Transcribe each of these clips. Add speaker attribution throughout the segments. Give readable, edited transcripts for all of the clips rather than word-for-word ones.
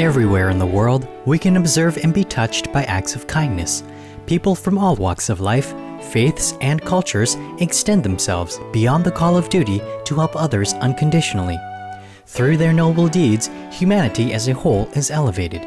Speaker 1: Everywhere in the world, we can observe and be touched by acts of kindness. People from all walks of life, faiths, and cultures extend themselves beyond the call of duty to help others unconditionally. Through their noble deeds, humanity as a whole is elevated.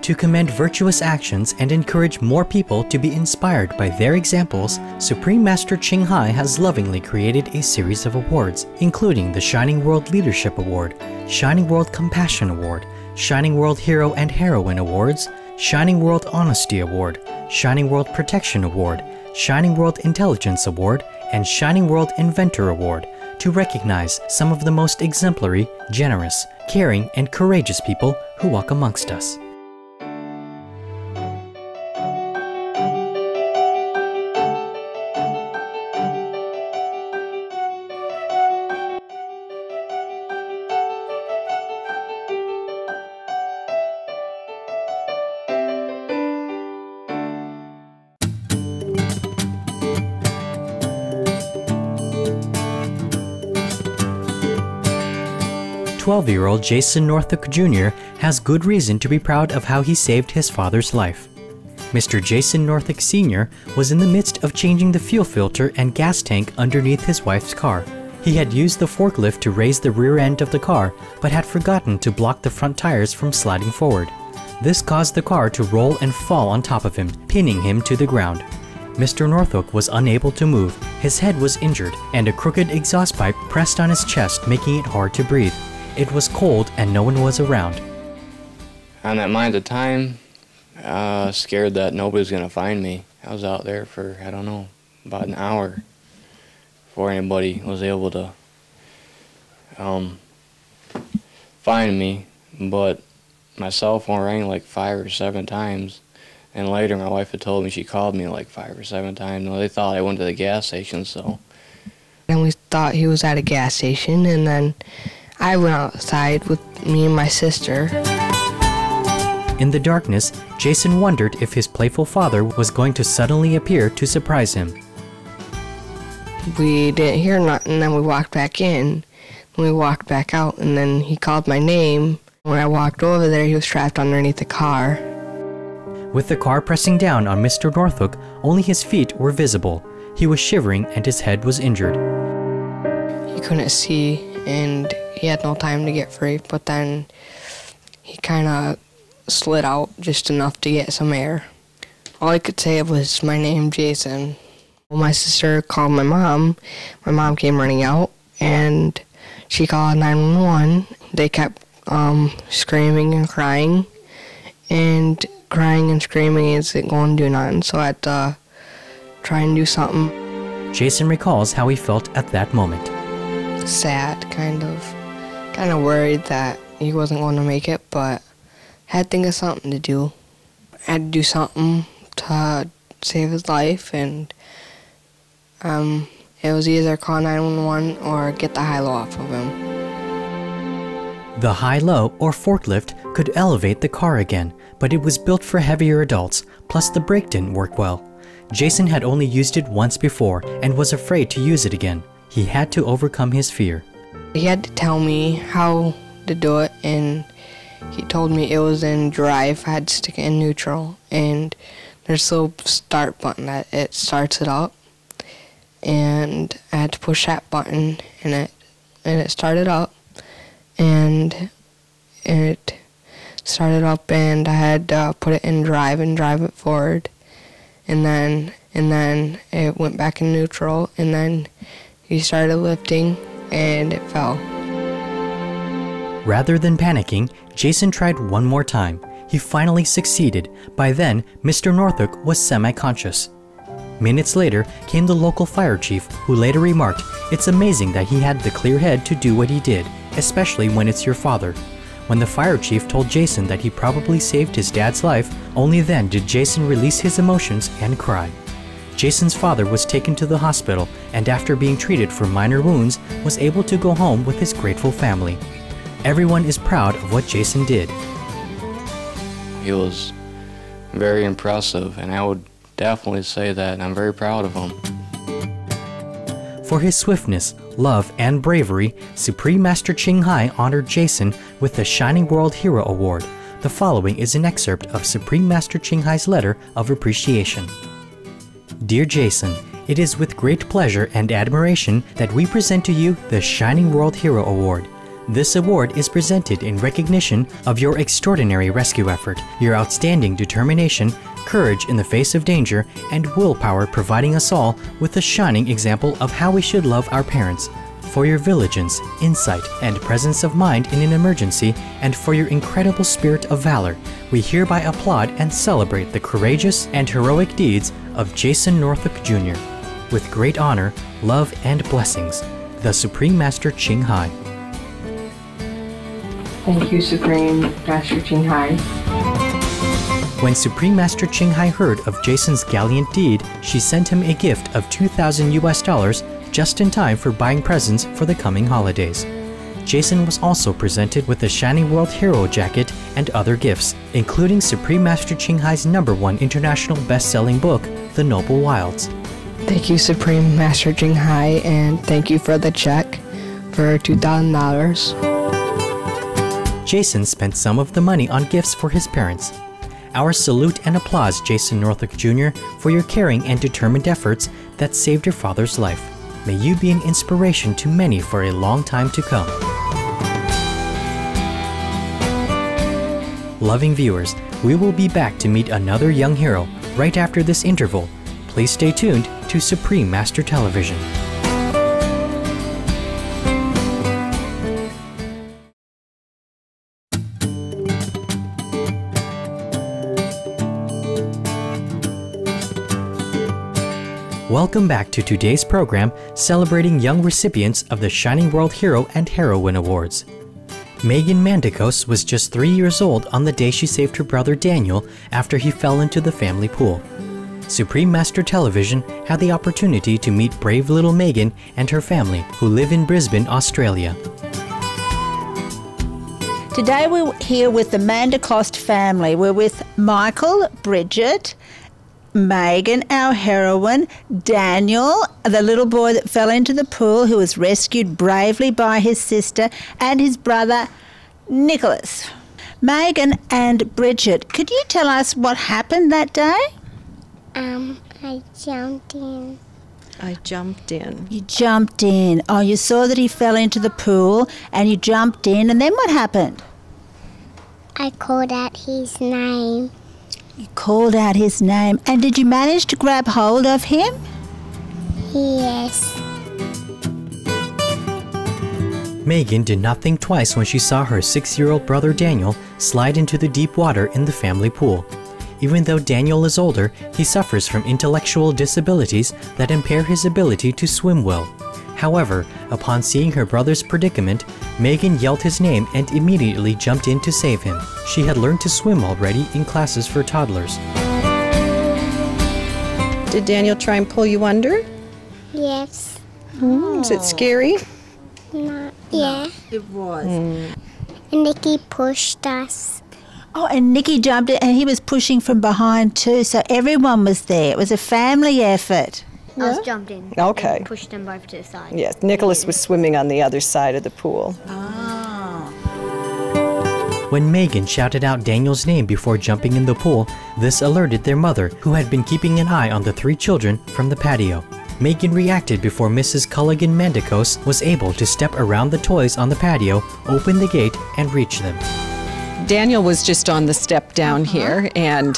Speaker 1: To commend virtuous actions and encourage more people to be inspired by their examples, Supreme Master Ching Hai has lovingly created a series of awards, including the Shining World Leadership Award, Shining World Compassion Award, Shining World Hero and Heroine Awards, Shining World Honesty Award, Shining World Protection Award, Shining World Intelligence Award, and Shining World Inventor Award to recognize some of the most exemplary, generous, caring, and courageous people who walk amongst us. 12-year-old Jason Noorthoek, Jr. has good reason to be proud of how he saved his father's life. Mr. Jason Noorthoek, Sr. was in the midst of changing the fuel filter and gas tank underneath his wife's car. He had used the forklift to raise the rear end of the car, but had forgotten to block the front tires from sliding forward. This caused the car to roll and fall on top of him, pinning him to the ground. Mr. Noorthoek was unable to move, his head was injured, and a crooked exhaust pipe pressed on his chest, making it hard to breathe. It was cold and no one was around.
Speaker 2: On that mind at the time, scared that nobody was going to find me. I was out there for, I don't know, about an hour before anybody was able to find me. But my cell phone rang like 5 or 7 times. And later my wife had told me she called me like 5 or 7 times. Well, they thought I went to the gas station, so.
Speaker 3: And we thought he was at a gas station, and then I went outside with me and my sister.
Speaker 1: In the darkness, Jason wondered if his playful father was going to suddenly appear to surprise him.
Speaker 3: We didn't hear nothing, and then we walked back in. We walked back out, and then he called my name. When I walked over there, he was trapped underneath the car.
Speaker 1: With the car pressing down on Mr. Noorthoek, only his feet were visible. He was shivering and his head was injured.
Speaker 3: He couldn't see, and he had no time to get free, but then he kind of slid out just enough to get some air. All I could say was my name, Jason. My sister called my mom. My mom came running out, and she called 911. They kept screaming and crying, and crying and screaming isn't going to do nothing, so I had to try and do something.
Speaker 1: Jason recalls how he felt at that moment.
Speaker 3: Sad, kind of worried that he wasn't going to make it, but had to think of something to do. I had to do something to save his life, and it was either call 911 or get the high-low off of him.
Speaker 1: The high-low or forklift could elevate the car again, but it was built for heavier adults, plus the brake didn't work well. Jason had only used it once before and was afraid to use it again. He had to overcome his fear.
Speaker 3: He had to tell me how to do it, and he told me it was in drive. I had to stick it in neutral, and there's a little start button that it starts it up, and I had to push that button, and it started up, and it started up, and I had to put it in drive and drive it forward, and then it went back in neutral, and then he started lifting, and it fell.
Speaker 1: Rather than panicking, Jason tried one more time. He finally succeeded. By then, Mr. Noorthoek was semi-conscious. Minutes later came the local fire chief, who later remarked, "It's amazing that he had the clear head to do what he did, especially when it's your father." When the fire chief told Jason that he probably saved his dad's life, only then did Jason release his emotions and cry. Jason's father was taken to the hospital, and after being treated for minor wounds, was able to go home with his grateful family. Everyone is proud of what Jason did.
Speaker 2: He was very impressive, and I would definitely say that I'm very proud of him.
Speaker 1: For his swiftness, love, and bravery, Supreme Master Ching Hai honored Jason with the Shining World Hero Award, the following is an excerpt of Supreme Master Ching Hai's letter of appreciation. Dear Jason, it is with great pleasure and admiration that we present to you the Shining World Hero Award. This award is presented in recognition of your extraordinary rescue effort, your outstanding determination, courage in the face of danger, and willpower, providing us all with a shining example of how we should love our parents. For your vigilance, insight, and presence of mind in an emergency, and for your incredible spirit of valor, we hereby applaud and celebrate the courageous and heroic deeds of Jason Noorthoek, Jr. With great honor, love, and blessings, the Supreme Master Ching Hai.
Speaker 3: Thank you, Supreme Master Ching Hai.
Speaker 1: When Supreme Master Ching Hai heard of Jason's gallant deed, she sent him a gift of $2,000 just in time for buying presents for the coming holidays. Jason was also presented with the Shining World Hero jacket and other gifts, including Supreme Master Ching Hai's #1 international best-selling book, The Noble Wilds.
Speaker 3: Thank you, Supreme Master Ching Hai, and thank you for the check for $2,000.
Speaker 1: Jason spent some of the money on gifts for his parents. Our salute and applause, Jason Noorthoek Jr., for your caring and determined efforts that saved your father's life. May you be an inspiration to many for a long time to come. Loving viewers, we will be back to meet another young hero right after this interval. Please stay tuned to Supreme Master Television. Welcome back to today's program celebrating young recipients of the Shining World Hero and Heroine Awards. Meghan Mandikos was just 3 years old on the day she saved her brother Daniel after he fell into the family pool. Supreme Master Television had the opportunity to meet brave little Meghan and her family, who live in Brisbane, Australia.
Speaker 4: Today we're here with the Mandikos family. We're with Michael, Bridget, Meghan, our heroine, Daniel, the little boy that fell into the pool who was rescued bravely by his sister, and his brother, Nicholas. Meghan and Bridget, could you tell us what happened that day?
Speaker 5: I jumped in.
Speaker 6: I jumped in.
Speaker 4: You jumped in. Oh, you saw that he fell into the pool and you jumped in, and then what happened?
Speaker 5: I called out his name.
Speaker 4: You called out his name. And did you manage to grab hold of him?
Speaker 5: Yes.
Speaker 1: Meghan did not think twice when she saw her 6-year-old brother Daniel slide into the deep water in the family pool. Even though Daniel is older, he suffers from intellectual disabilities that impair his ability to swim well. However, upon seeing her brother's predicament, Meghan yelled his name and immediately jumped in to save him. She had learned to swim already in classes for toddlers.
Speaker 6: Did Daniel try and pull you under?
Speaker 5: Yes.
Speaker 6: Is it scary?
Speaker 5: Not. Yeah.
Speaker 4: It was.
Speaker 5: And Nikki pushed us.
Speaker 4: Oh, and Nicky jumped in and he was pushing from behind too, so everyone was there. It was a family effort.
Speaker 7: I was jumped in.
Speaker 6: Okay.
Speaker 7: And pushed them both to the side.
Speaker 6: Yes, Nicholas was swimming on the other side of the pool.
Speaker 1: When Meghan shouted out Daniel's name before jumping in the pool, this alerted their mother, who had been keeping an eye on the 3 children from the patio. Meghan reacted before Mrs. Culligan Mandikos was able to step around the toys on the patio, open the gate, and reach them.
Speaker 6: Daniel was just on the step down here, and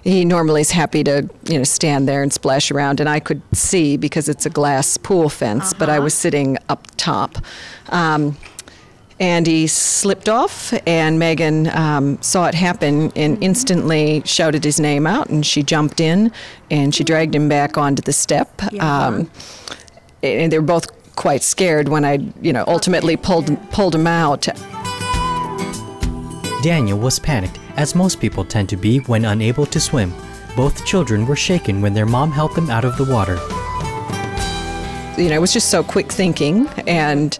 Speaker 6: he normally is happy to, stand there and splash around, and I could see because it's a glass pool fence, but I was sitting up top. And he slipped off, and Meghan saw it happen and instantly shouted his name out, and she jumped in, and she dragged him back onto the step. And they were both quite scared when I, ultimately pulled him out.
Speaker 1: Daniel was panicked, as most people tend to be when unable to swim. Both children were shaken when their mom helped them out of the water.
Speaker 6: It was just so quick thinking, and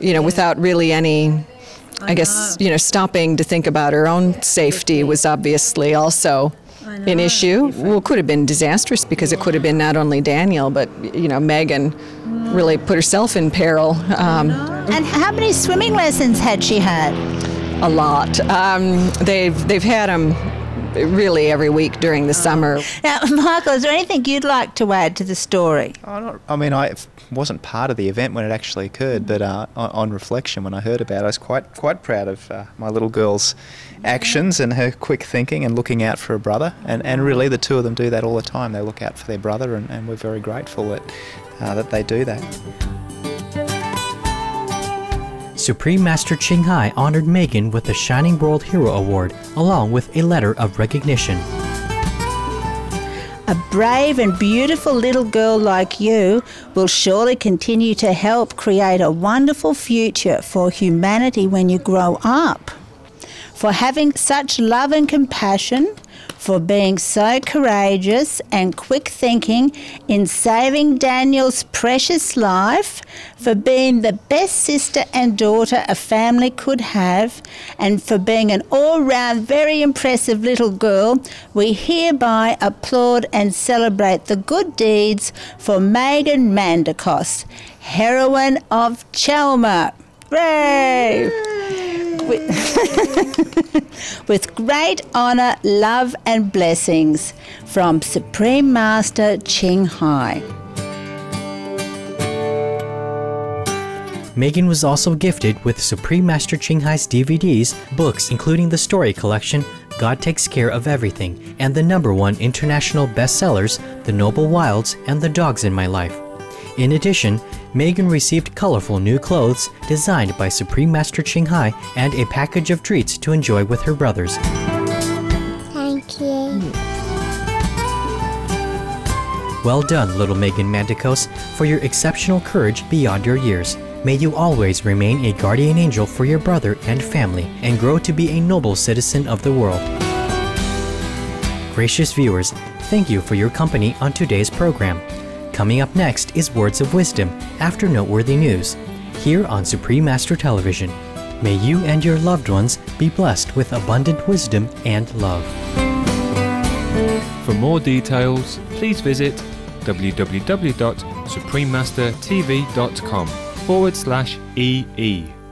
Speaker 6: without really any, I guess, stopping to think about her own safety was obviously also an issue. Well, it could have been disastrous because it could have been not only Daniel, but, Meghan really put herself in peril.
Speaker 4: And how many swimming lessons had she had?
Speaker 6: a lot. They've had them really every week during the summer.
Speaker 4: Now, Michael, is there anything you'd like to add to the story?
Speaker 8: I wasn't part of the event when it actually occurred, but on reflection, when I heard about it, I was quite proud of my little girl's actions and her quick thinking and looking out for her brother. And really, the two of them do that all the time. They look out for their brother, and we're very grateful that they do that.
Speaker 1: Supreme Master Ching Hai honored Meghan with the Shining World Hero Award, along with a letter of recognition.
Speaker 4: A brave and beautiful little girl like you will surely continue to help create a wonderful future for humanity when you grow up. For having such love and compassion, for being so courageous and quick thinking in saving Daniel's precious life, for being the best sister and daughter a family could have, and for being an all-round very impressive little girl, we hereby applaud and celebrate the good deeds for Meghan Mandikos, heroine of Chelmer. Hooray! With great honour, love and blessings from Supreme Master Ching Hai.
Speaker 1: Meghan was also gifted with Supreme Master Ching Hai's DVDs, books including the story collection God Takes Care of Everything and the #1 international bestsellers The Noble Wilds and The Dogs in My Life. In addition, Meghan received colorful new clothes designed by Supreme Master Ching Hai and a package of treats to enjoy with her brothers.
Speaker 5: Thank you.
Speaker 1: Well done, little Meghan Mandikos, for your exceptional courage beyond your years. May you always remain a guardian angel for your brother and family and grow to be a noble citizen of the world. Gracious viewers, thank you for your company on today's program. Coming up next is Words of Wisdom after noteworthy news, here on Supreme Master Television. May you and your loved ones be blessed with abundant wisdom and love.
Speaker 9: For more details, please visit www.suprememastertv.com/EE.